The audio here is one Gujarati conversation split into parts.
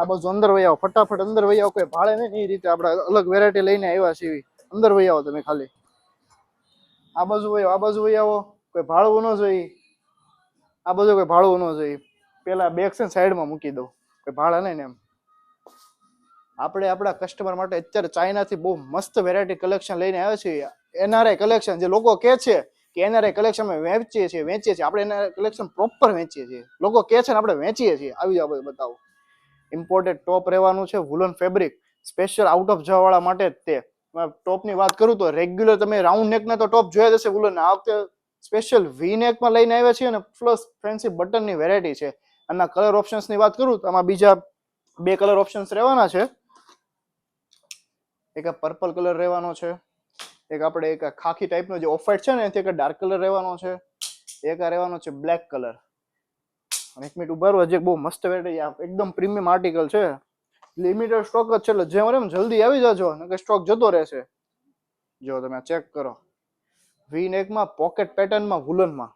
આ બાજુ અંદર વહી આવો, ફટાફટ અંદર વહી આવો, કોઈ ભાડે નહીં. એ રીતે આપણે અલગ વેરાયટી લઈને આવ્યા છીએ. અંદર વહી આવો તમે ખાલી. આ બાજુ વહી આવો, આ બાજુ વહી આવો, કોઈ ભાડવું ન જોઈએ. આ બાજુ કોઈ ભાડવું ન જોઈએ. પેલા બેગ છે ને સાઈડમાં મૂકી દો, કોઈ ભાડા નહીં ને એમ. આપણે આપણા કસ્ટમર માટે અત્યારે ચાઇનાથી બહુ મસ્ત વેરાયટી કલેક્શન લઈને આવ્યા છીએ. એનઆરઆઈ કલેક્શન, જે લોકો કહે છે કે એનઆરઆઈ કલેક્શન અમે વેચીએ છીએ, આપણે એનઆરઆઈ કલેક્શન પ્રોપર વેચીએ છીએ. લોકો કહે છે ને આપણે વેચીએ છીએ. આવી જાવ બતાવો. ઇમ્પોર્ટેડ ટોપ રહેવાનું છે, woollen fabric, special out of જવાવાળા માટે જ તે. ટોપની વાત કરું તો રેગ્યુલર તમે રાઉન્ડ નેકના તો ટોપ જોયા જશે વુલનના. આ વખતે સ્પેશિયલ વી નેકમાં લઈને આવ્યા છીએ અને પ્લસ ફેન્સી બટનની વેરાયટી છે. આના કલર ઓપ્શન્સની વાત કરું તો આમાં બીજા 2 કલર ઓપ્શન્સ રહેવાના છે. એક આ પર્પલ કલર રહેવાનો છે, એક આપણે એક ખાખી ટાઈપનો જે ઓફ વ્હાઇટ છે ને એથી એક ડાર્ક કલર રહેવાનો છે, એક આ રહેવાનો છે બ્લેક કલર. અને 1 મિનિટ ઉભા રહો, હજી બહુ મસ્ત વેરાયટી, એકદમ પ્રીમિયમ આર્ટિકલ છે. લિમિટેડ સ્ટોક જ છે, એટલે જેમ એમ જલ્દી આવી જાજો નકર સ્ટોક જતો રહેશે. જો તમે ચેક કરો, વી નેકમાં પોકેટ પેટર્નમાં વુલનમાં.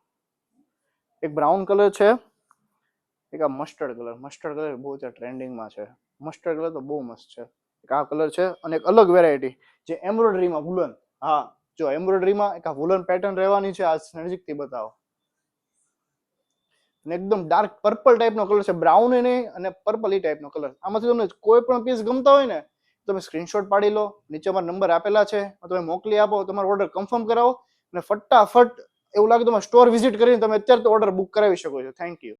એક બ્રાઉન કલર છે, એક આ મસ્ટર્ડ કલર બહુ ટ્રેન્ડિંગમાં છે. મસ્ટર્ડ કલર તો બહુ મસ્ત છે. એક આ કલર છે અને એક અલગ વેરાયટી જે એમ્બ્રોઇડરીમાં વુલન. હા, જો એમ્બ્રોઇડરીમાં એક આ વુલન પેટર્ન રહેવાની છે. આ નજીકથી બતાવો. એકદમ ડાર્ક પર્પલ ટાઈપનો કલર છે, બ્રાઉન નહીં અને પર્પલ ઈ ટાઈપનો કલર. આમાંથી તમને કોઈ પણ પીસ ગમતા હોય ને તમે સ્ક્રીનશોટ પાડી લો, નીચે અમારા નંબર આપેલા છે, તમે મોકલી આપો, તમારો ઓર્ડર કન્ફર્મ કરાવો અને ફટાફટ એવું લાગે તમે સ્ટોર વિઝિટ કરીને તમે અત્યારે તો ઓર્ડર બુક કરાવી શકો છો. Thank you.